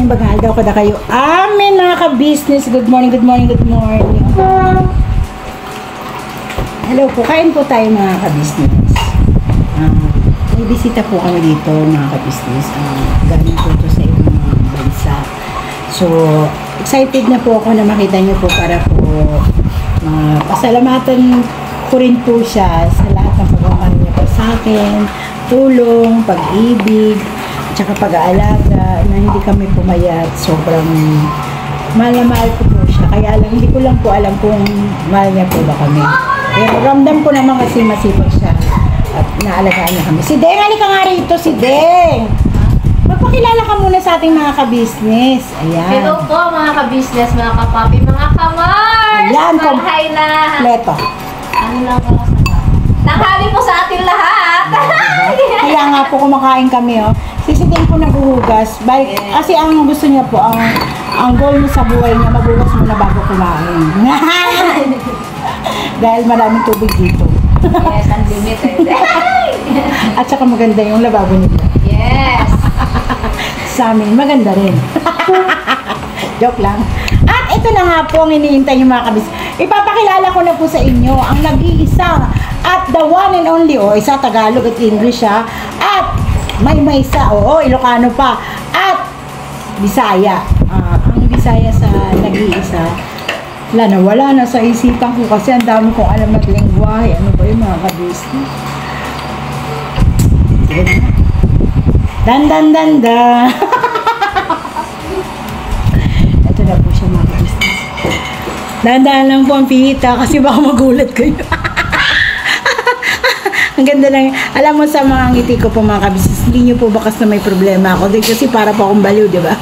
bagal daw kada kayo. Amen mga ka-business. Good morning, good morning, good morning. Hello po, kain po tayo mga ka-business. May bisita po kami dito mga ka-business. Galing po ito sa ibang bansa. So, excited na po ako na makita niyo po para po pasalamatan ko rin po siya sa lahat ng paggawa niya po sa akin. Tulong, pag-ibig, tsaka pag-aalaga na hindi kami pumayat. Sobrang mahal na mahal ko po siya. Kaya lang, hindi ko lang po alam kung mahal niya po ba kami. Kaya ramdam ko naman kasi masipag siya at naalagaan niya kami. Si Deng, halika nga rito, si Deng! Magpakilala ka muna sa ating mga ka-business. Ayan. Hello po mga ka-business, mga kapapi, mga kamars! Ayan, Marhay na! Leto. Ano lang po sa tanghali po sa ating lahat! Kaya nga po kumakain kami, oh. Sisitin po naghuhugas. Yes. Kasi ang gusto niya po, ang goal niya sa buhay niya, maghugas muna bago kumain. Dahil maraming tubig dito. Yes, unlimited. At saka maganda yung lababo nila. Yes! Sa amin, maganda rin. Joke lang. At ito na nga po ang iniintay yung mga kabis. Ipapakilala ko na po sa inyo ang nag-iisa at the one and only, isa Tagalog at English ha, at may isa, Ilocano pa, at Bisaya. Ang Bisaya sa nag-iisa, wala na sa isipan ko kasi ang dami kong alam na lengguwahe. Ano ba yung mga kabisnes? Dan. Ito na po siya mga kabisnes. Dandaan lang po ang pihita kasi baka magulat kayo. Ang ganda lang. Alam mo sa mga ngiti ko po mga kabisnes, hindi nyo po bakas na may problema ako. Kasi para po akong baliw, di ba?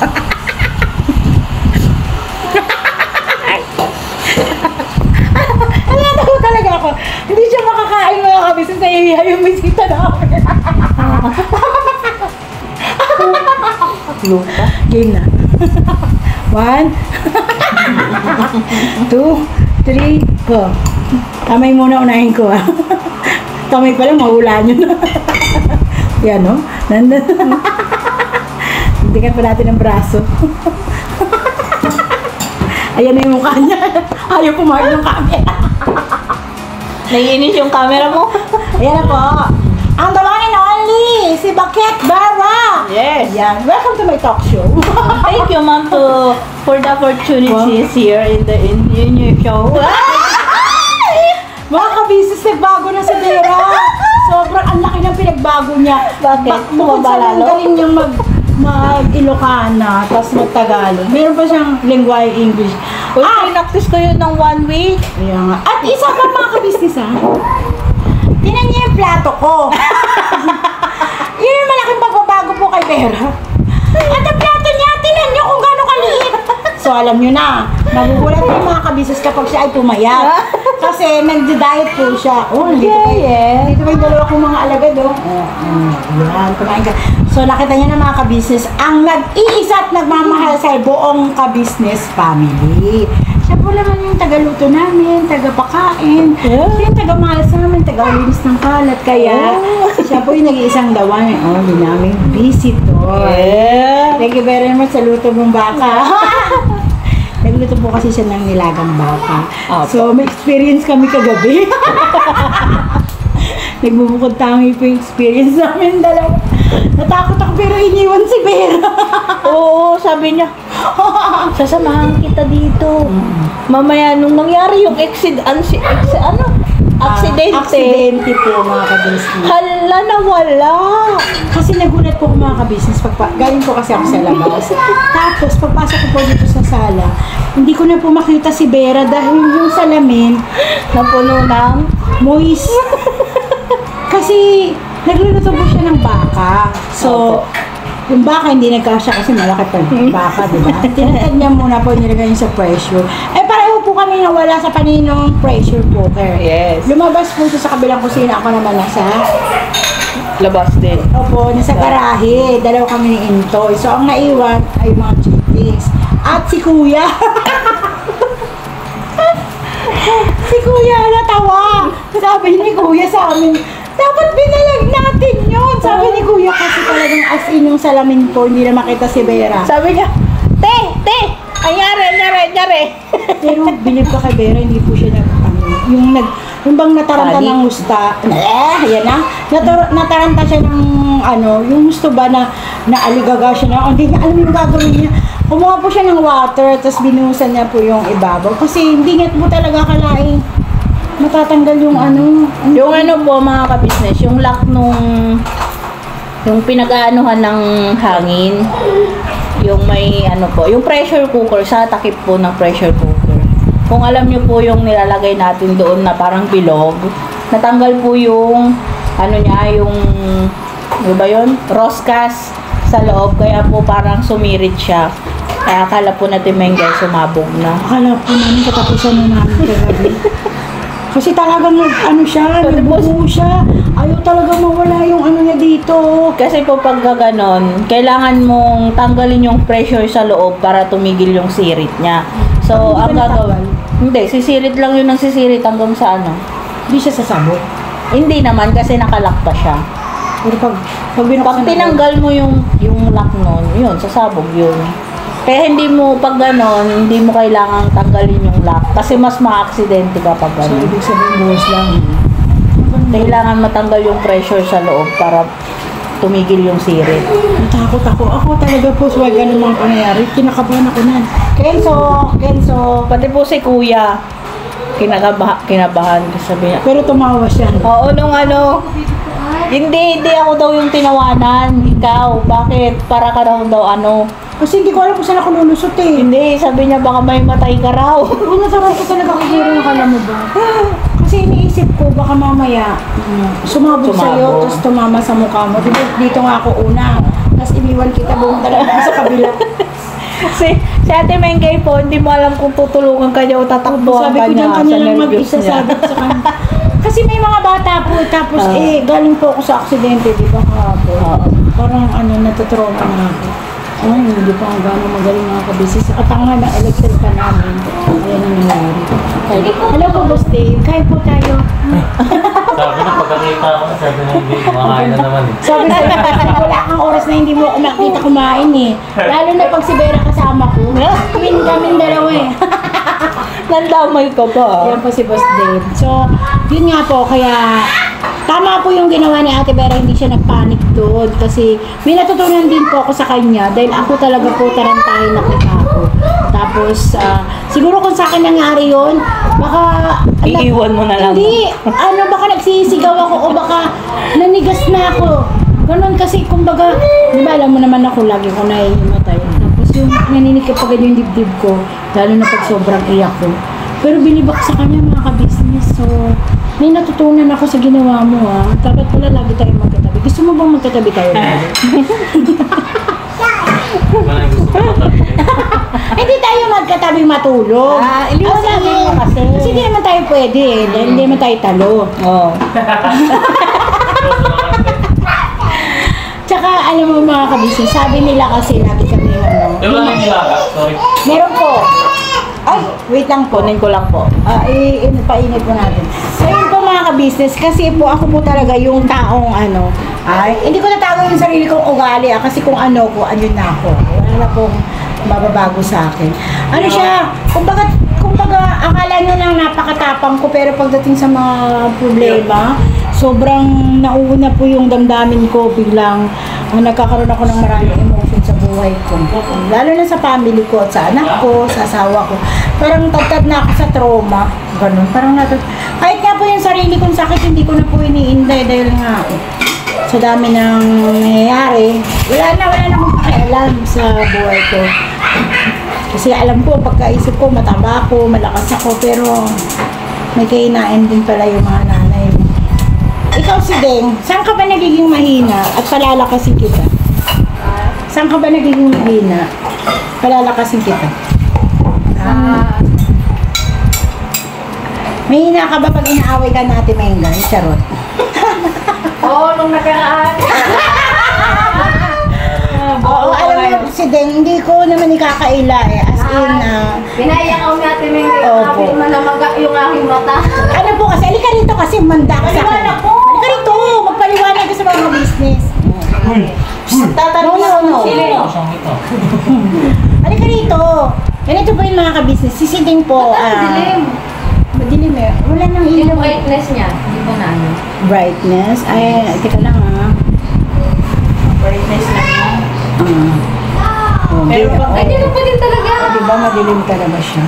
Alam ko talaga ako. Hindi siya makakain mga kabisnes na ihiya yung bisita namin. Lupa. Game na. 1, 2, 3, go. Kamay muna, unahin ko Kamay pala, mahula nyo na. Yan, no? Tingnan pa natin ang braso. Ayan na yung mukha niya. Ayaw pumark yung camera. Naiinis yung camera mo? Ayan na po. Ang the one and only, si Bakit Bara. Yes. Yan. Welcome to my talk show. Thank you, ma'am, for the opportunities here in your show. Mga kabisnes, nagbago na si Vera. Sobrang ang laki ng pinagbago niya. Bakit? Bukod sa galing niyang mag-Ilocana, tapos mag-Tagalog. Meron pa siyang lengguwahe English. Pinaktis ko yun ng 1 week. Ayan nga. At isa pa mga kabisnes tinan niyo yung plato ko. Yun yung malaking pagbabago po kay Vera. At ang plato niya, tinan niyo kung gano'ng kaliit. So alam niyo na, nagugulat yung mga kabisnes kapag siya ay pumayat. Kasi nagdi-diet po siya. Dito pa yung dalawa kong mga alagad, Yan, kumain ka. So nakita niyo na mga kabisnes, ang nag-iisa at nagmamahal sa buong kabisnes family. Siya po naman yung tagaluto namin, tagapakain. Siya yung taga-mahal sa amin, taga-ulinis ng kalat. Kaya, siya po yung nag-iisang dawan. Hindi namin visitor. Thank you very much sa luto mong baka. Nagluto po kasi siya ng nilagang baka. So, may experience kami kagabi. Nagbubukod tangi po yung experience namin dalawa. Natakot ako pero iniwan si Vera. Oo, sabi niya, sasamahan kita dito. Mamaya nung nangyari yung aksidente po mga kabisnes. Hala na wala. Kasi nagulat po mga kabisnes. Galing po kasi ako sa labas. Tapos pagpasok ko po dito sa sala, hindi ko na po makita si Vera dahil yung salamin napuno ng moist. Kasi nagluluto po siya ng baka. So, yung baka hindi nagkasya kasi malaki pa yung baka, di ba? Tinatad niya muna po, nilagay niya sa pressure. Pareho po kami nawala sa paninong pressure cooker. Yes. Lumabas po siya sa kabilang kusina. Ako naman nasa labas din. Opo, nasa garahe. Dalawa kami ni Intoy. So, ang naiwan ay mga chickpeas. At si Kuya. Si Kuya natawa. Sabi ni Kuya sa amin, dapat binalag natin yun. Sabi ni Kuya kasi talagang as in yung salamin po, hindi na makita si Vera. Sabi niya, Te! Anyari. Pero bilib ka kay Vera, hindi po siya yung bang nataranta Panik. ng gusta, yan na, nataranta siya ng yung gusto ba na aligaga siya na, hindi niya alam yung gagawin niya. Kumuha po siya ng water, tapos binuhusan niya po yung ibabaw. Kasi hindi niya po talaga kalaing matatanggal yung Yung po mga ka-business, yung lock yung pinag-aanuhan ng hangin, yung may yung pressure cooker, sa takip po ng pressure cooker. Kung alam nyo po yung nilalagay natin doon na parang bilog, natanggal po yung yung roscas sa loob, kaya po parang sumirit siya. Kaya akala po natin Mengay sumabog na. Akala po namin katapusan na namin kagabi. Kasi talagang nagbuo siya. Ayaw talaga mawala yung niya dito. Kasi po pag gaganon, kailangan mong tanggalin yung pressure sa loob para tumigil yung sirit niya. So, ang gagawin, hindi, sisirit lang yun ng sisirit hanggang sa Hindi siya sasabog. Hindi naman kasi nakalak pa siya. Pero pag Pag tinanggal mo yung lock nun, yun, sasabog yun. Kaya hindi mo, pag ganon, hindi mo kailangang tanggalin yung lock. Kasi mas ma-aksidente ka pag So, ganon. ibig sabihin buhos lang. Kailangan matanggal yung pressure sa loob para tumigil yung sirit. Natakot ako. Ako talaga po sa ganun mga pangyayari. Kinakabahan ako nan. Kenzo. Pati po si Kuya, kinabahan kasi sabi niya. Pero tumawa siya. Oo, nung hindi ako daw yung tinawanan. Ikaw, bakit? Para ka daw Kasi hindi ko alam kung saan ako lulusot eh. Hindi, sabi niya baka may matay ka raw. Kung natakot ko talaga kung gano'n akala mo ba? Kasi iniisip ko baka mamaya sumabog sa'yo, tapos tumama sa mukha mo. Dito nga ako una. Tapos iniwan kita buong talaga sa kabila. si Ate Mengay po, hindi mo alam kung tutulungan ka niya o tatakbuhan Sabi ka ko niya dyan sa kanya lang nervyos mag-isa niya. sabi ko sa kanya. Kasi may mga bata po, tapos galing po ako sa aksidente, di ba kahapon? Parang natutrauma na ako. Ay, hindi pa ang gano'ng magaling mga kabisi. Sa katanga ng electric pa namin. Ayan ang nangyari. Hello po, Boss Dave. Kain po tayo. Sabi na pagkakita ko na, sabi na hindi, kumakain na naman eh. Sabi ko, wala kang oras na hindi mo ako makita kumain eh. Lalo na pag si Vera kasama ko. Twin kaming dalawa eh. Nandamay ka pa. Yan po si Boss Dave. So, yun nga po, kaya tama po yung ginawa ni Ate Vera, hindi siya nagpanik doon. Kasi may natutunan din po ako sa kanya dahil ako talaga po tarantahin na kita ako. Tapos, siguro kung sa akin nangyari yun, baka Iiwan mo na lang. Hindi, baka nagsisigaw ako o baka nanigas na ako. Ganon kasi, kumbaga, di ba alam mo naman ako, lagi ko naihimatay. Tapos yung naninikip pa ganyan yung dibdib ko, lalo na pag sobrang iyak ko. Pero bilibak sa kanya mga ka-business. So, may natutunan ako sa ginawa mo Dapat pala lagi tayo magkatabi. Gusto mo bang magkatabi tayo lagi? Wala yung gusto ko tabi eh. Hindi tayo magkatabi matulog. Iliwanagin mo kasi. Kasi hindi naman tayo pwede dahil hindi naman tayo talo. Oo. Tsaka alam mo mga kabisnes, sabi nila kasi lagi kami Eh, wala yung nilaga, sorry. Meron po. Ay, wait lang po. Kunin ko lang po. Painit po natin. So yun po mga ka-business, kasi po ako po talaga yung taong hindi ko natago yung sarili kong ugali kasi kung ano na ako. Wala na pong mababago sa akin. Siya, kumbaga akala nyo lang napakatapang ko pero pagdating sa mga problema, sobrang nauuna po yung damdamin ko, biglang nagkakaroon ako ng maraming emotion sa buhay ko. Lalo na sa family ko, at sa anak ko, sa asawa ko. Parang tagtad na ako sa trauma. Ganun. Parang kahit nga po yung sarili kong sakit, hindi ko na po iniinday dahil nga sa dami ng nangyayari. Wala na akong pakialam sa buhay ko. Kasi alam ko, pagkaisip ko, mataba ako, malakas ako, pero may kainain din pala yung mga nanay mo. Ikaw si Deng, saan ka ba nagiging mahina at palalakasin kita? Saan ka ba nagiging mahina? Palalakasin kita. Mahina ka ba pag inaaway ka natin Mengay? Charot. Oo, nung nakaraan. Oo, alam mo si Deng, hindi ko naman ikakaila As in, Pinaiyak ako natin may Opo. sabi man na yung aking mata. ano po kasi, alika rito kasi manda ka sa akin. Alika rito, magpaliwanag ka sa mga business. Tatanong No. Sino siyang ito? Alika Halika rito. Ganito po yung mga ka-business. Sisiting po. Dilim. Madilim eh. Wala nang Yung ilaw. brightness niya. Hindi ba na ano? Brightness. Ay, teka lang ah. Brightness na yan. Pero, Pero Ay, dito pa din talaga. diba madilim talaga siya?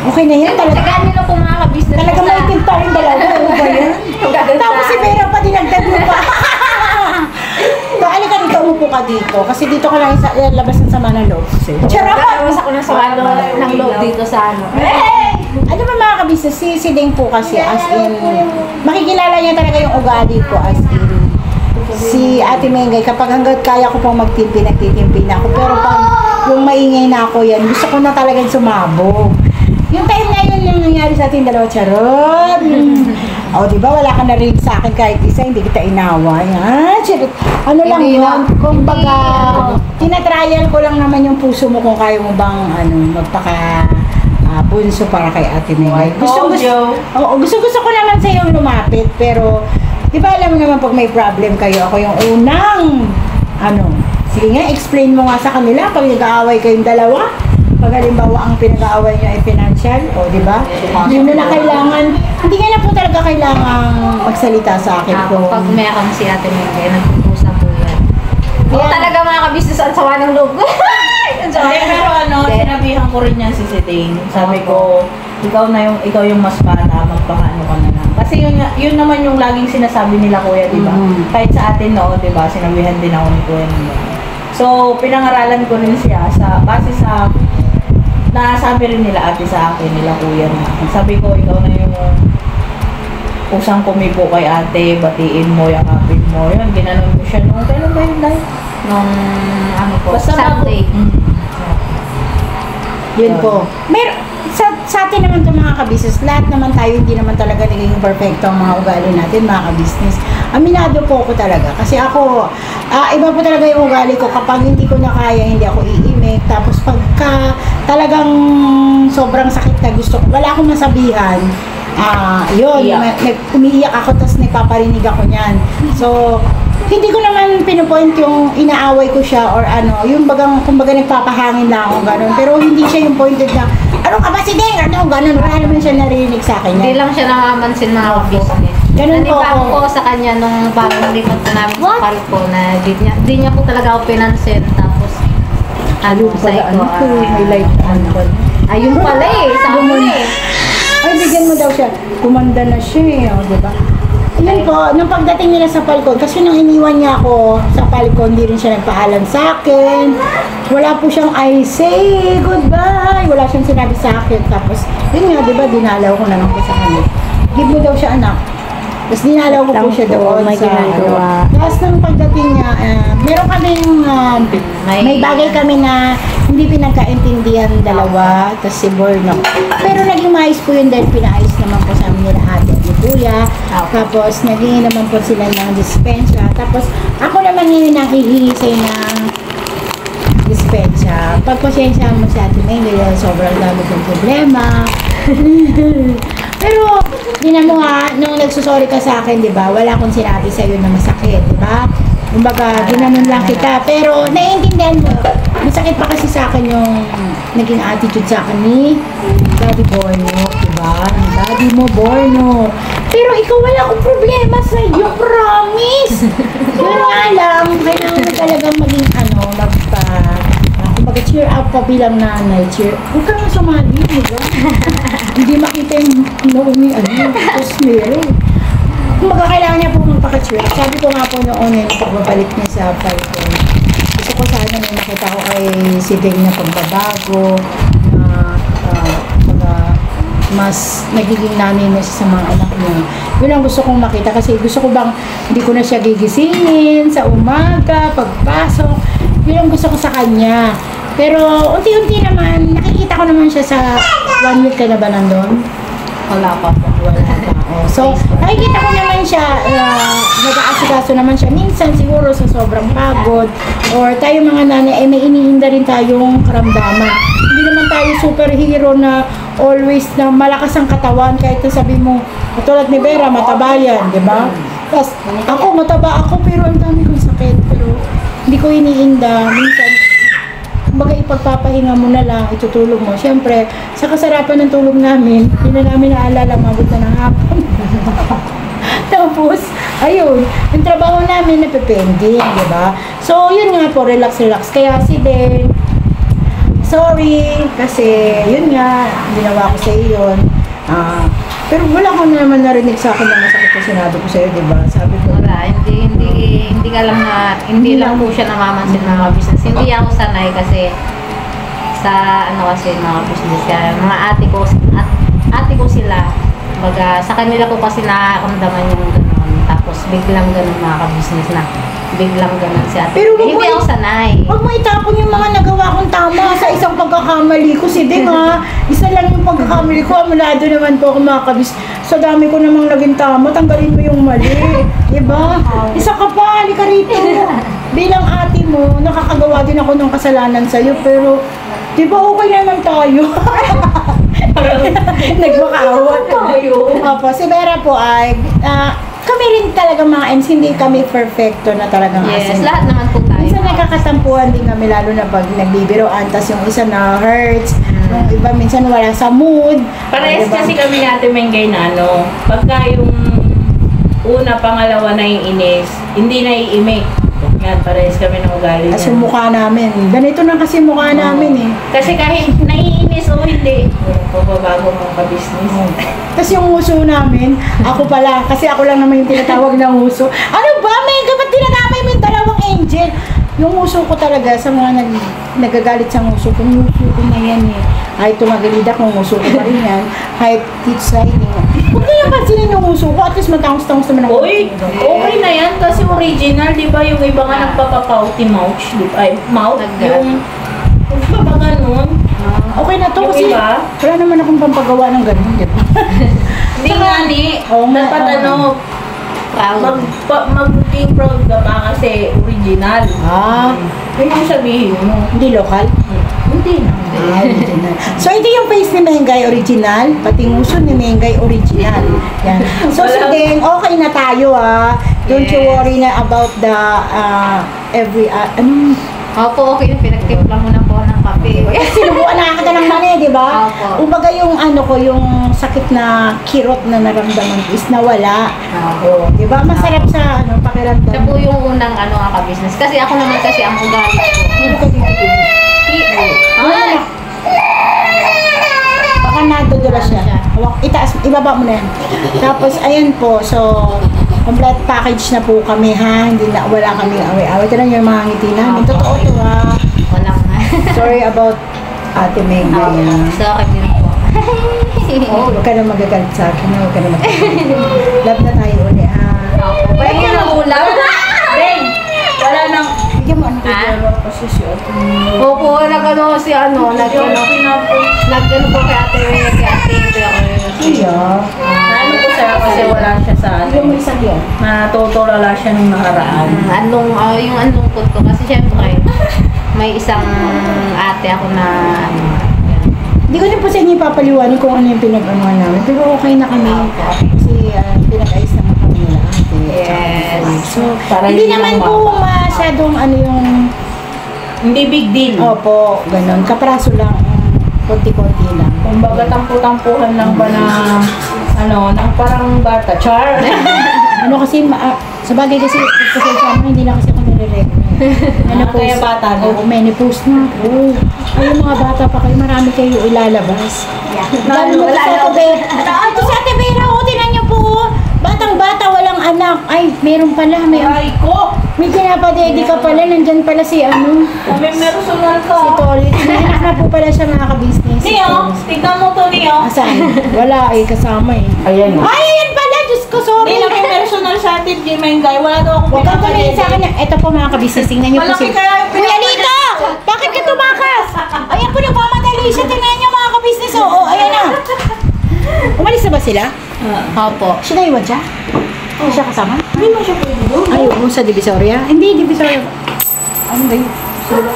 Okay na yan. Talaga, Tagaan nila po mga ka-business. talaga may tinta rin dalawa. Ano ba yan? Tapos si Vera pa dinagdag mo pa. So, alika dito, umupo ka dito. Kasi dito ka lang sa labas ng sama ng loob. Charot! Nakawas ako ng sawalo ng loob dito sa ano. Ano ba mga kabisnes, si Ding po kasi as in, makikilala niya talaga yung ugali ko as in. Si Ate Mengay, kapag hanggat kaya ko pang magtimpi, nagtitimpi na ako. Pero pag yung maingay na ako yan, gusto ko na talagang sumabog. Yung time na yun yung nangyari sa ating dalawa, charot. O, di ba, wala ka na rin sa akin kahit isa, hindi kita inaway. Ha? Charot. Ano lang Hindi yun? na. Kung baga, Hindi. tinatrial ko lang naman yung puso mo kung kaya mo bang magpaka punso para kay Ate Mengay. Gusto ko naman sa yung lumapit, pero di ba alam mo naman pag may problem kayo, ako yung unang sige nga, explain mo nga sa kanila pag nag-aaway kayong dalawa. Pag halimbawa ang pinag-aaway nyo ay financial, o di ba? Hindi mo na kailangan, hindi ka na po talaga kailangan magsalita sa akin kung Pag meron si Ate Mengay, nagpupusa po yan. Oo, talaga mga ka-business ang sawa ng loob ko. Pero sinabihan ko rin yan si Siding. Sabi ko, ikaw yung mas bata, magpakaano ka na lang. Kasi yun naman yung laging sinasabi nila kuya, di ba? Kahit sa atin noon, di ba? Sinabihan din ako ni kuya nila. So, pinangaralan ko rin siya base sa nasabi rin nila ate sa akin, nila kuya na. Sabi ko, ikaw na yung usang kumipo kay ate, batiin mo, yakapin mo. Yun, ginanon ko siya nung, kailan ba yun dahil? Nung ano po, Basta Sunday. yun po. Sa atin naman itong mga kabisnes, lahat naman tayo, hindi naman talaga naging perfecto ang mga ugali natin, mga kabisnes. Aminado po ako talaga. Kasi ako, iba po talaga yung ugali ko. Kapag hindi ko na kaya, hindi ako iimik. Tapos pagka talagang sobrang sakit na gusto ko, wala akong masabihan. Yun, umiiyak ako, tapos nagpaparinig ako niyan. So, hindi ko naman pinupoint yung inaaway ko siya or yung kumbaga nagpapahangin lang ako, gano'n. Pero hindi siya yung pointed na, ano ka ba si Deng? Gano'n. Wala naman siya narinig sa akin. Hindi lang siya nakamansin mga ka-business. Ganun po Nanibago ako. ko sa kanya nung bagong lipat na namin sa Palco na di niya po talaga ako pinansin. Tapos, May light ayun pala eh, sabi mo eh. Ay, bigyan mo daw siya. Kumanda na siya eh, di ba? Yun po, nung pagdating nila sa Falcon, kasi nung iniwan niya ako sa Falcon, hindi rin siya nagpaalam sa akin. Wala po siyang I say goodbye. Wala siyang sinabi sa akin. Tapos, yun nga, di ba, dinalaw ko na lang po sa kanya. Give mo daw siya anak. Tapos dinalaw ko po siya doon sa tapos nung pagdating niya, meron kaming may bagay kami na hindi pinagkaintindihan dalawa, tapos si Borno. Pero naging maayos po yun dahil pinaayos naman po sa amin nila ate at ni kuya. Tapos naging naman po sila ng dispensa. Tapos ako naman yun nakihingi sa'yo ng dispensa. Pagpasensya mo sa atin ngayon, sobrang dami kong problema. Pero, mo nga, nung nagsusorry ka sa akin, di ba, wala akong sinabi sa'yo na masakit, di ba? Kumbaga, ginanon lang kita. Pero, naiintindihan mo, masakit pa kasi sa akin yung naging attitude sa akin ni Daddy Borno, di ba? Daddy mo, Borno. Pero ikaw, wala akong problema sa'yo, promise! Yun nga lang, kailangan mo talagang maging kumbaga, cheer up pa bilang nanay, huwag kang sumali, di ba? Hindi makita yung noong tapos meron. Kumbaga, kailangan niya po magpaka-cheer up. Sabi ko nga po noon yung pagbabalik niya sa Falcon. Gusto ko sana may nakita ko kay si Deng na pagbabago, na mas nagiging nanay na siya sa mga anak niya. Yun ang gusto kong makita kasi gusto ko bang hindi ko na siya gigisingin sa umaga, pagpasok. Yun ang gusto ko sa kanya. Pero unti-unti naman, nakikita ko naman siya sa 1 week ka na ba nandun? Wala pa po. Wala pa. So, nakikita ko naman siya, nag-aasikaso naman siya. Minsan siguro sa sobrang pagod or tayo mga nanay ay may iniinda rin tayong karamdaman. Hindi naman tayo superhero na always na malakas ang katawan kahit na sabi mo, katulad ni Vera, mataba yan, di ba? Tapos, ako mataba ako pero ang dami kong sakit. Pero hindi ko iniinda. Minsan, kumbaga ipagpapahinga mo na lang, itutulog mo. Siyempre, sa kasarapan ng tulog namin, hindi na namin naalala, mabot na ng hapon. Tapos, ayun, yung trabaho namin napipending, di ba? So, yun nga po, relax. Kaya si Den, sorry, kasi yun nga, ginawa ko sa iyo yun. Pero wala ko naman narinig sa akin na masakit na sinabi ko sa iyo, di ba? Sabi ko, Wala, hindi ka lang na, hindi lang po siya namamansin mga business. Hindi ako sanay kasi sa kasi mga business kaya mga ate ko sila. Baga, sa kanila ko kasi nakakamdaman yung gano'n. Tapos biglang gano'n mga ka-business na. Biglang gano'n si ate. Pero wag Hindi mo ako sanay. huwag mo itapon yung mga nagawa kong tama sa isang pagkakamali ko. Si Ding ha, isa lang yung pagkakamali ko. Amulado naman po ako mga kabis. Sa dami ko namang naging tama, tanggalin mo yung mali. Diba? Isa ka pa, halika rito. Bilang ate mo, nakakagawa din ako ng kasalanan sa'yo. Pero, diba okay naman tayo? Nagmakaawat tayo. Opo, si Vera po ay, kami rin talaga mga MC, hindi kami perfecto na talagang Yes, asin. lahat naman po tayo. Minsan nagkakatampuhan din kami lalo na pag nagbibiroan, tas yung isa na hurts, yung iba minsan wala sa mood. Parehas Diba? kasi kami ni Ate Mengay na pagka yung una, pangalawa na yung inis, hindi na iimik. Yan, parehas kami ng ugali As niya. yung mukha namin. Ganito na kasi mukha namin eh. Kasi kahit naiinis o hindi, pababago mga ka-business. Tapos yung uso namin, ako pala, kasi ako lang naman yung tinatawag na uso. Ano ba, Mega? Ba't tinadamay mo yung dalawang angel? Yung uso ko talaga sa mga nagagalit sa uso ko, yung uso ko na yan eh. Kahit tumagilid ako, uso ko pa rin yan. Kahit teach siding. Huwag niyo pansinin yung uso ko, at least matangos-tangos naman ako. Uy, okay na yan kasi original, di ba? Yung iba nga nagpapapauti mouth, di ba? Ay, mouth, yung ba ganun? Okay na to Yung kasi iba? wala naman akong pampagawa ng ganun, di ba? Hindi nga ni, Oo nga, dapat oo. Proud. mag-being proud ka pa kasi original. Yun yung sabihin mo. Hindi local? Hindi na. Original. So, ito yung face ni Mengay original, pati nguso ni Mengay original. Yan. So, Wala. then, okay na tayo Don't you Yes. worry na about the Opo, okay. Pinagtimpla mo na po ng kape. sinubukan na kita ng mani, di ba? Opo. Umaga yung yung sakit na kirot na naramdaman is nawala. Opo. Di ba? Masarap sa pakiramdam. Siya po yung unang ka-business. Kasi ako naman kasi ang ugali ko. Hindi ka dito. Ay! Baka nadudura siya. Itaas, ibaba mo na yan. Tapos, ayan po. So, complete package na po kami ha. Wala kami away-away. Ito lang yung mga ngiti namin. Totoo to ha. Walang Sorry about Ate Mengay. Sa akin din po. Huwag ka na magagalit sa akin. Huwag ka na magagalit. Love na tayo ulit ha. Pwede na ulam. Deng! Wala nang... Bigyan mo ano kasi si Ate Mengay. Opo, nag-ano si nag-ano po kay ate. Iya. Ano ko sa'yo kasi wala siya sa Bigyan mo isang yan. natutulala siya nung nakaraan. Yung anlungkot ko. Kasi syempre, may isang ate ako na Hindi ko din po sa inyo ipapaliwanag kung ano yung pinag-anuhan namin. Pero okay na kami. Kasi pinag-ayos naman kami nila ate. Yes. So, Para hindi hindi naman lang po masyadong yung... Hindi big deal. Opo, ganun. Kapraso lang. Konti-konti lang. Kumbaga tampu-tampuhan lang ba na ng parang bata. Char! Ano kasi, sa bagay kasi sa amin, hindi na kasi ako nire-regular. Kaya bata na. Oo, menopause na. Oo. Ay, yung mga bata pa kayo, marami kayo ilalabas. Lalo mo sa Ate Vera. Ito sa Ate Vera, tinan niyo po. Batang-bata, walang anak. Ay, meron pala. Ay ko! May pinapadedi ka pala. Nandyan pala si Kami meron sunod si ka. Tolit. May anak na po pala siya mga ka-business. Niyo, tignan mo to niyo. Asan? Wala kasama eh. Ayan. Ay, ayan pala! Diyos ko, sorry. Hindi namin personal sa atin, Jimengay. Wala daw akong Huwag kang tumingin sa akin. Ito po mga ka-business. Tingnan niyo po Malaki si... kaya yung Kuya Lito! Bakit ka tumakas? Ayan po, nagmamadali siya. Tingnan niyo mga ka-business. Oo, ayan na. Umalis na ba sila? Opo. Siya na iwan siya? Hindi siya kasama? Hindi mo siya pwede doon. Ay, oo, sa Divisoria? Hindi, Divisoria. Ano ba yun?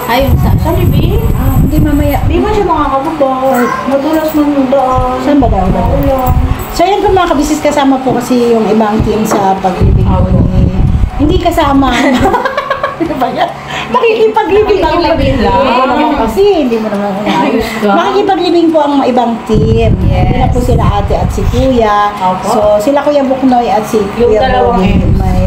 Ayun sa. Sa Libby? Hindi, mamaya. Di ba siya makakababa? Madulas man yung daan. Saan ba daw? So, yan po mga ka-business. Kasama po kasi yung ibang team sa paglibing po ni... Hindi kasama. Ano ba yan? Makikipaglibing ako. Makikipaglibing lang. Hindi mo naman kasi, hindi mo naman Ayos ka. Makikipaglibing po ang ibang team. Yes. Hindi na po sila ate at si kuya. Opo. So, sila Kuya Buknoy at si Yung Kuya dalawang Bobby M's. may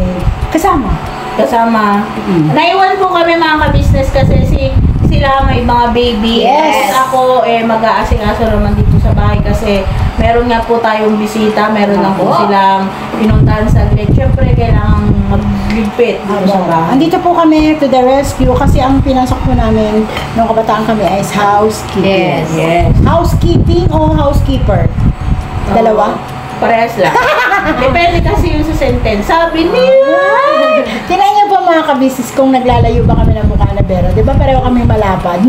kasama. Kasama. Naiwan po kami mga ka-business kasi sila may mga baby. Yes. Ako mag-aasikaso naman dito sa bahay kasi meron nga po tayong bisita, meron na po Opo. silang pinuntahan sa grid. Siyempre, kailangan magligpit dito sa bahay. Andito po kami to the rescue kasi ang pinasok po namin nung kabataan kami ay housekeeping. Yes. Yes. Housekeeping o housekeeper? Dalawa? Parehas lang. Depende kasi yun sa sentence. Sabi niya. Tinayin niyo po mga kabisnes kung naglalayo ba kami ng mukha na Bero. Di ba pareho kami malapad?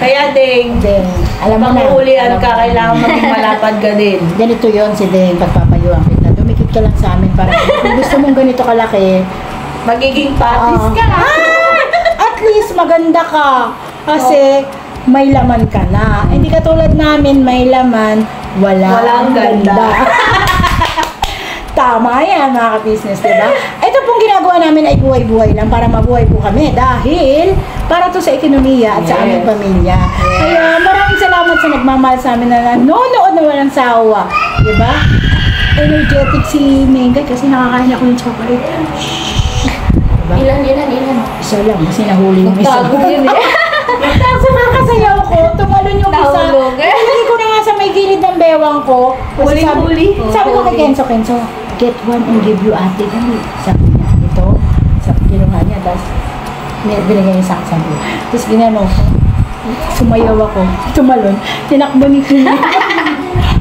Kaya ding, Then, alam mo na. pag-uulian alam ka, mo. kailangan maging malapad ka din. Ganito yon si Deng, pagpapayuan kita. Dumikit ka lang sa amin para kung gusto mong ganito kalaki, Magiging patis ah, ka. at least maganda ka. Kasi may laman ka na. Hindi katulad namin, may laman, walang ganda. Tama yan mga ka-business, diba? Ito pong ginagawa namin ay buhay-buhay lang para mabuhay po kami dahil para to sa ekonomiya at sa Yes. aming pamilya. Kaya maraming salamat sa nagmamahal sa amin na nanonood na walang sawa. Diba? Energetic si Mengay kasi nakakain ako ng chocolate. Diba? Ilan? Isa lang kasi nahuli yung isa. Tago yun eh. Tapos nakakasayaw ko, tumalon yung isa. Nahulog. Hindi ko na nga sa may gilid ng bewang ko. Kasi Huli-huli. Sabi ko kay Huli. Kenzo, get one and give you ate. Dali. Sabi niya, ito. Sabi kinuha niya, tapos binigay niya sa akin. Sabi ko. Tapos ginano ko. Sumayaw ako. Tumalon. Tinakbo ni Kimi.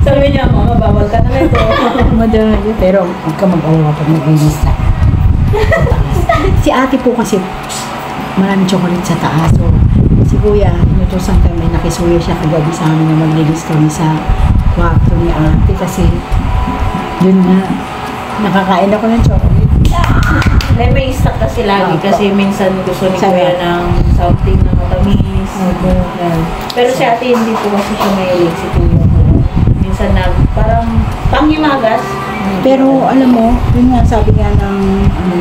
Sabi niya, mama, bawal ka na ito. Madali. Pero huwag ka mag-awa pag mag-inis na. Sa taas. Si ate po kasi maraming chocolate sa taas. So, si kuya, inutusan kami, nakisuya siya kagabi sa amin na maglinis kami sa kwarto ni ate kasi yun na, nakakain ako ng chocolate. May stock kasi lagi Opo. kasi minsan gusto ni Sarap. Kuya ng something na matamis. Yan. Pero si ate hindi po kasi siya mahilig si Kuya. Minsan parang panghimagas. Pero alam mo, yun nga sabi nga ng,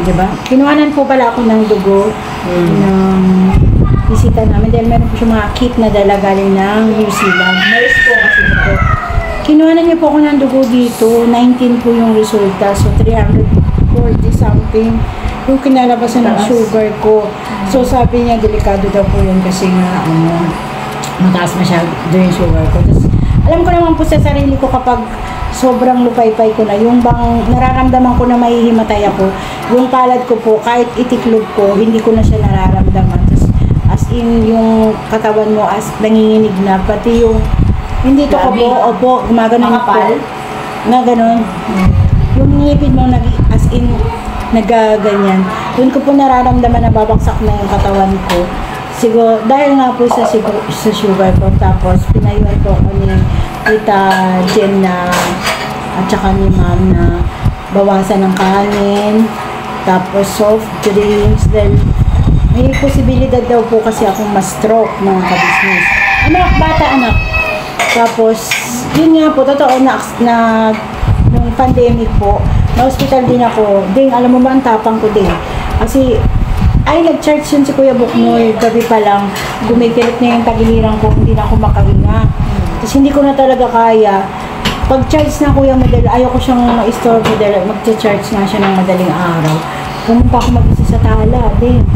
di ba? Kinuhanan po pala ako ng dugo ng bisita namin dahil meron po siya mga kit na dala galing ng New Zealand. Mais po kasi ito. Kinuhanan niyo po ako ng dugo dito, 19 po yung resulta, so 340 something yung kinalabasan ng Taas. sugar ko. So sabi niya, delikado daw po yun kasi nga, mataas masyado yung sugar ko. Tapos, alam ko naman po sa sarili ko kapag sobrang lupay-pay ko na, yung bang nararamdaman ko na mahihimatay ako, yung palad ko po, kahit itiklog ko, hindi ko na siya nararamdaman. Tapos, as in, yung katawan mo, as nanginginig na, pati yung, hindi to Grabe. opo, gumaganon Makapal? po. Na ganon. Yung ngipin mo, as in, nagaganyan. Doon ko po nararamdaman na babaksak na yung katawan ko. Siguro, dahil nga po sa sugar ko, tapos pinayuan po ako ni Tita Jen na, at saka ni Ma'am na bawasan ng kanin, tapos soft drinks, dahil may posibilidad daw po kasi akong ma-stroke mga ka-business. Anak, bata anak. Tapos, yun nga po, totoo na nung pandemic po, na-hospital din ako. Ding, alam mo ba, ang tapang ko din. Kasi, ay, nag-charge yun si Kuya Buknoy, gabi pa lang, gumikilit na yung tagiliran ko, hindi na ako makahinga. Tapos hindi ko na talaga kaya. Pag-charge na Kuya Madal, ayaw ko siyang ma-store dahil mag-charge nga siya ng madaling araw. Pumunta ako mag-isa sa tala, din.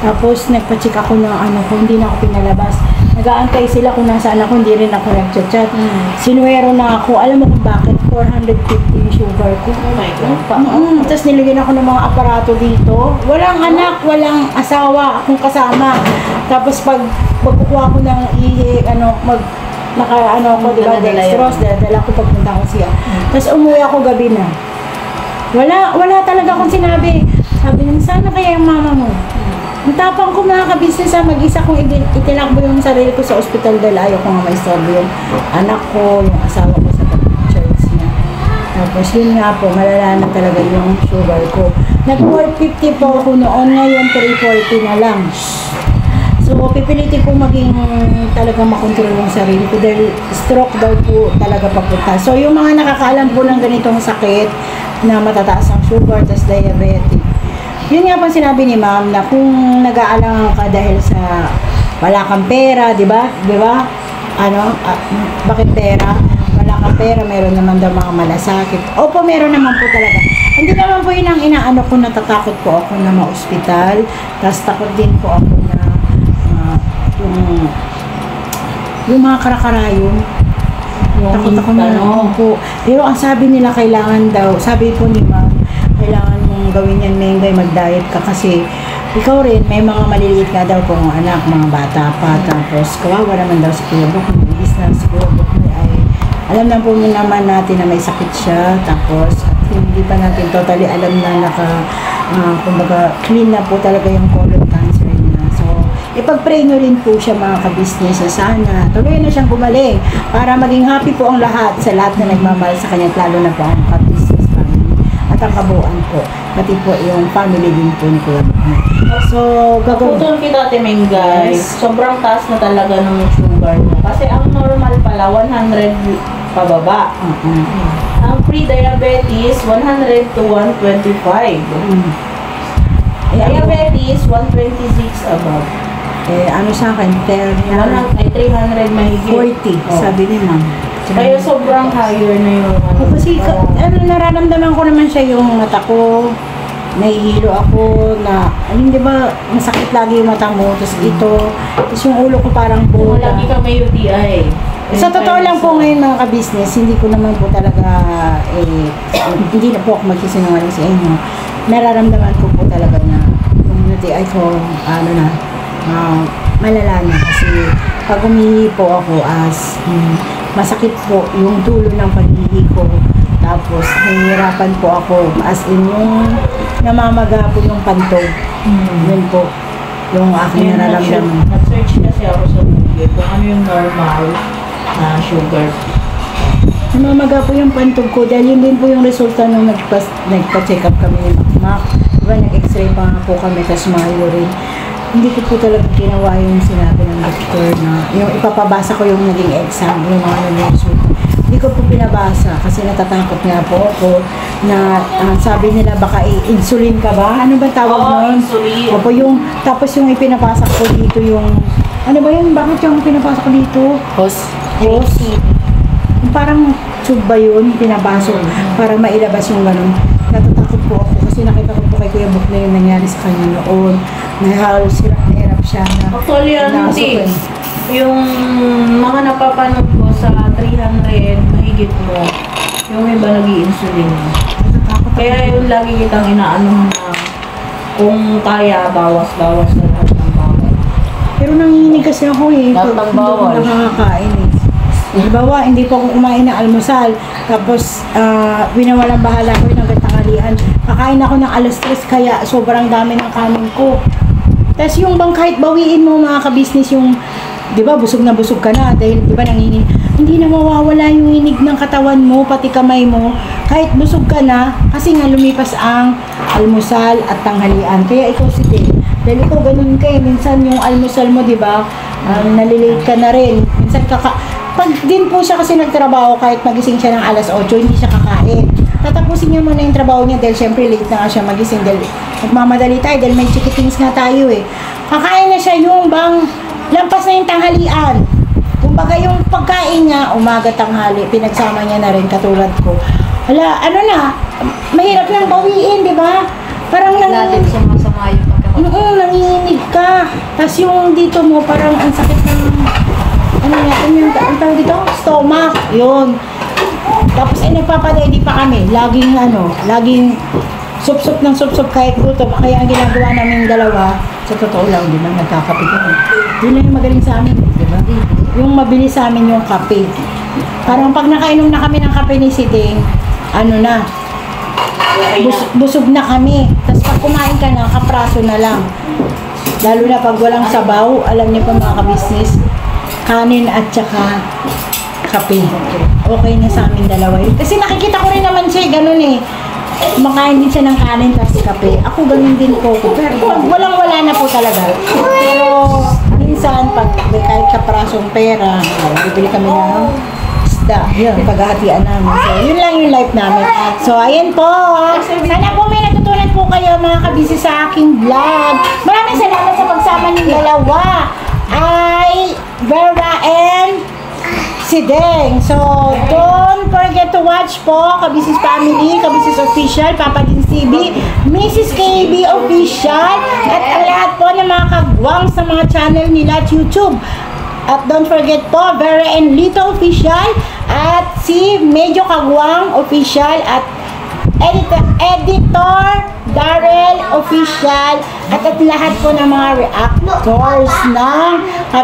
Tapos nagpa-check ako ng ano ko, hindi na ako pinalabas. Nag-aantay sila kung nasaan ako, hindi rin ako nag-chat. Sinuwero na ako, alam mo kung bakit? 450 yung sugar ko. Oh my God. Tapos nilagyan ako ng mga aparato dito. Walang anak, walang asawa, akong kasama. Tapos pag magkukuha ko ng ko, di ba, Dala-dala dextrose, dala ko pagpunta ko siya. Tapos umuwi ako gabi na. Wala talaga akong sinabi. Sabi niya, sana kaya yung mama mo? Ang tapang ko mga kabisnes, mag-isa kong itinakbo yung sarili ko sa ospital dahil ayaw ko nga ma-istorbo yung anak ko, yung asawa ko sa pag-church niya. Tapos yun nga po, malala na talaga yung sugar ko. Nag-450 po ako noon, ngayon 340 na lang. So, pipilitin ko maging talaga makontrol yung sarili ko dahil stroke daw po talaga papunta. So, yung mga nakakaalam po ng ganitong sakit na matataas ang sugar, tas diabetic, Yun nga po sinabi ni ma'am na kung nag-aalangan ka dahil sa wala kang pera, di ba? Di ba? Ano? Bakit pera? Wala kang pera, meron naman daw mga malasakit. Opo, meron naman po talaga. Hindi naman po yun ang inaano ko, natatakot po ako na ma-hospital. Tapos takot din po ako na yung mga karakarayon. Takot ako na po. Pero ang sabi nila kailangan daw, sabi po ni ma'am, kailangan mong gawin yan, Mengay, mag-diet ka kasi ikaw rin, may mga maliliit nga daw pong anak, mga bata pa. Tapos kawawa naman daw si Kuya Bok, nabigis na si Kuya Bok ay alam na po naman natin na may sakit siya. Tapos at hindi pa natin totally alam na kumbaga clean na po talaga yung colon cancer niya. So, ipag-pray nyo rin po siya mga kabisnes. Sana tuloy na siyang gumaling para maging happy po ang lahat sa lahat na nagmamahal sa kanya, lalo na po ang kabisnes family at ang kabuuan po. Pati po yung family din po ni Kuya Bok. So, gagawin. Putol kita, Timeng, guys. Yes. Sobrang taas na talaga ng sugar mo. Kasi ang normal pala, 100 pababa. Ang pre-diabetes, 100 to 125. Diabetes, 126 above. Ano sa akin? 300 mahigit. 40, sabi ni ma'am. Kaya sobrang higher na yung Kasi nararamdaman ko naman siya yung mata ko. Nahihilo ako na, di ba, masakit lagi yung mata mo. Tapos ito, tapos yung ulo ko parang kung buta. lagi ka may UTI. Sa totoo lang po ngayon mga ka-business, hindi ko naman po talaga, hindi na po ako magsisinungaling sa inyo. Nararamdaman ko po talaga na yung UTI ko, malala na. Kasi pag umihi po ako masakit po yung dulo ng paghihi ko. Tapos, nahihirapan po ako. As in, yung namamaga po yung pantog. Yun po, yung aking nararamdaman. Nag-search kasi ako sa Google kung ano yung normal na sugar. Namamaga po yung pantog ko dahil yun din po yung resulta nung nagpa-check up kami ni Mac. Diba, nag-x-ray pa nga po kami sa Smile rin. Hindi ko po talaga ginawa yung sinabi ng doktor na yung ipapabasa ko yung naging exam, yung mga naging resulta. Hindi ko po pinabasa kasi natatakot nga po ako na sabi nila baka insulin ka ba? Ano ba tawag nun? Insulin. Opo, tapos yung ipinapasok ko dito yung, ano ba yun? Bakit yung pinapasok ko dito? Hos. Parang tube ba yun? Pinapasok para mailabas yung ganun. Natatakot po ako kasi nakita ko po kay Kuya Bok na yung nangyari sa kanya noon. Nahalos nahirap siya na. Actually, nasok yung mga napapanood ko sa 300 mahigit mo, yung iba nag-i-insulin. Kaya yung lagi kitang inaano na kung kaya, bawas-bawas na lahat ng bawal. Pero nanginginig kasi ako Lahat ng bawal. Hindi ko nakakakain Halimbawa, hindi po ako kumain ng almusal. Tapos, winawalang bahala ko yung hanggang tanghalian. Kakain ako ng alas 3 kaya sobrang dami ng kanin ko. Tapos yung bang kahit bawiin mo mga kabisnes yung, di ba, busog na busog ka na dahil, di ba, nanginginig. Hindi na mawawala yung inig ng katawan mo, pati kamay mo. Kahit busog ka na, kasi nga lumipas ang almusal at tanghalian. Kaya ikaw si Tim, dahil ikaw ganun ka minsan yung almusal mo, di ba, nalilate ka na rin. Minsan pag din po siya kasi nagtrabaho, kahit magising siya ng alas 8, hindi siya kakain. Tatapusin niya muna yung trabaho niya dahil syempre late na nga siya magising dahil nagmamadali tayo dahil may chikitings nga tayo Kakain na siya yung bang lampas na yung tanghalian. Kumbaga yung pagkain niya, umaga tanghali, pinagsama niya na rin katulad ko. Hala, mahirap nang bawiin, di ba? Parang Lalo sumasama yung pagkakaroon. nanginginig ka. Tapos yung dito mo, parang ang sakit ng yung tawag dito? Stomach. Yun. Tapos nagpapadedi pa kami. Laging sup-sup ng sup-sup kahit gutom. Kaya ang ginagawa namin dalawa, sa totoo lang, di ba, nagkakape kami. Yun lang yung magaling sa amin, di ba? Yung mabilis sa amin yung kape. Parang pag nakainom na kami ng kape ni Siting, busog na kami. Tapos pag kumain ka na, kapraso na lang. Lalo na pag walang sabaw, alam niyo pa mga kabisnes, kanin at saka kape. Okay na sa amin dalawa yun. Kasi nakikita ko rin naman siya, ganun kumakain din siya ng kanin tapos kape. Ako ganun din po. Pero walang-wala na po talaga. Pero minsan, pag may kahit kaprasong pera, bibili kami ng isda. Yun, paghahatian namin. So, yun lang yung life namin. So, ayan po. Sana po may natutunan po kayo mga kabisi sa aking vlog. Maraming salamat sa pagsama ng dalawa. Ay Vera and si Deng. So, don't forget to watch po Kabisis Family, Kabisis Official, Papa Din CB, Mrs. KB Official, at ang lahat po ng mga kagwang sa mga channel nila at YouTube. At don't forget po, Vera and Lito Official, at si Medyo Kagwang Official, at Editor Darrell Official, at lahat po ng mga reactors ng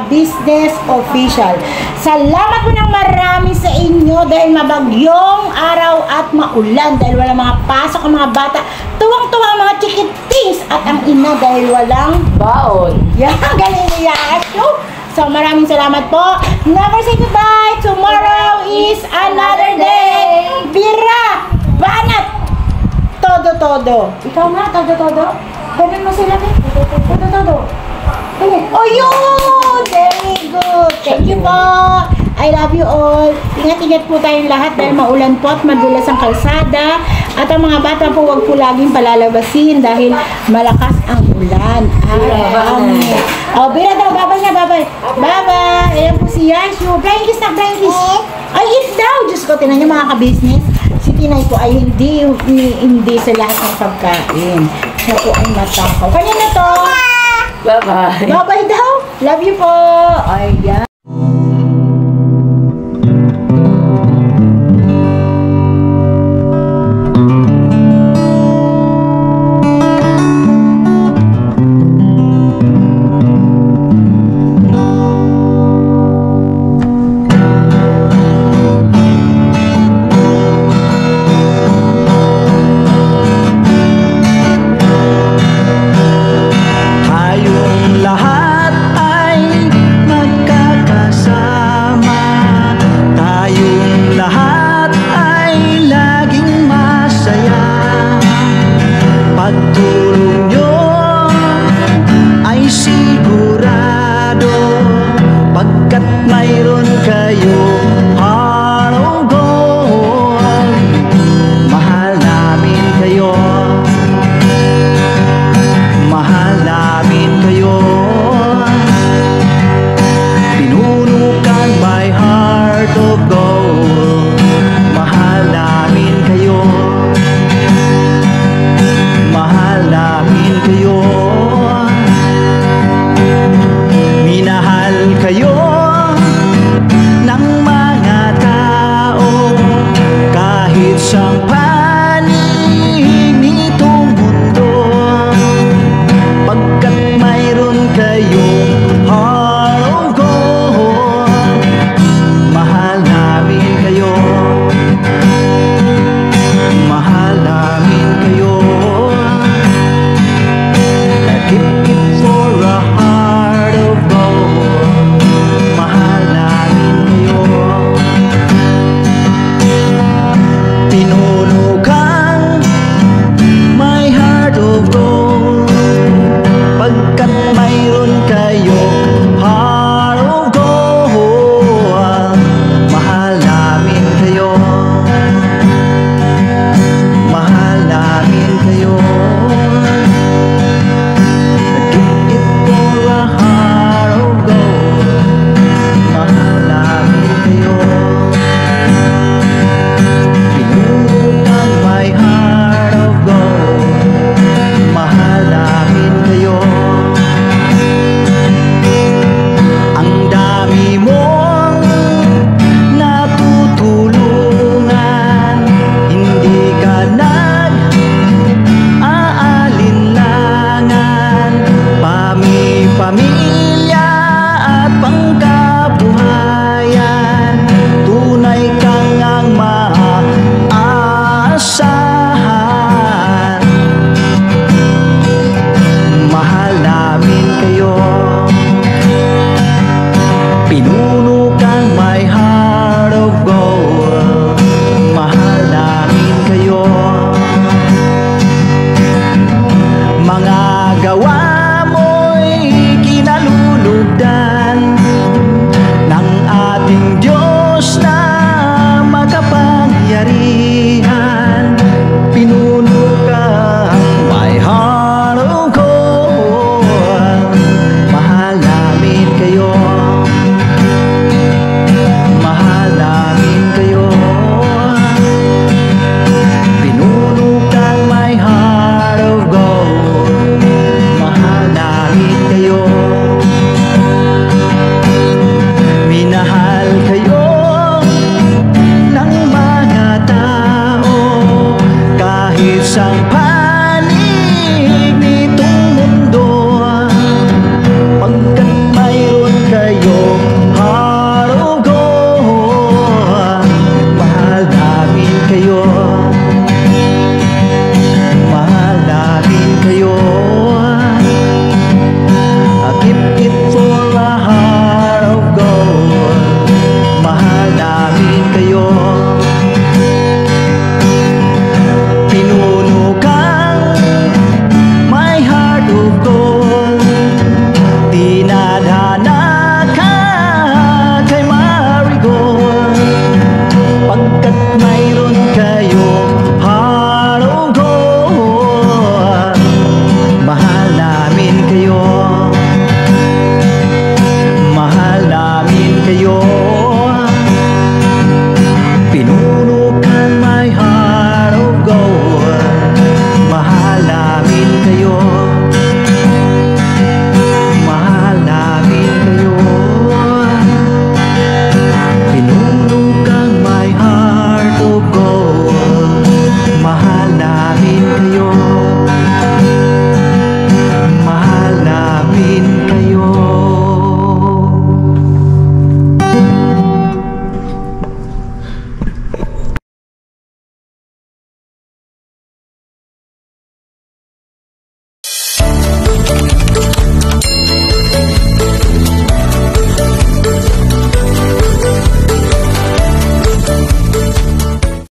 Business Official. Salamat po ng marami sa inyo dahil mabagyong araw at maulan dahil walang mga pasok ang mga bata. Tuwang-tuwa ang mga chikitings at ang ina dahil walang Baon. yan, galing niya. So maraming salamat po. Never say goodbye. Tomorrow is another day. Bira! Banat! Todo-todo. Ikaw nga, todo-todo. Ganun mo sila, eh. Todo-todo. Oh, yun! Very good. Thank you po. I love you all. Ingat-ingat po tayong lahat dahil maulan po at madulas ang kalsada. At ang mga bata po, huwag po laging palalabasin dahil malakas ang ulan. Oh, Bira daw. Bye-bye na, bye-bye. Bye-bye. Ayan po si Yashu. Blind kiss na, blind kiss. Ay, eat daw. Diyos ko, tinan niyo mga kabisnes. Si Tinay po ay hindi sa lahat ng pagkain. Siya po ay matakaw. Kanina to? Bye-bye. Bye-bye daw. Love you po. Ayan. Diyos na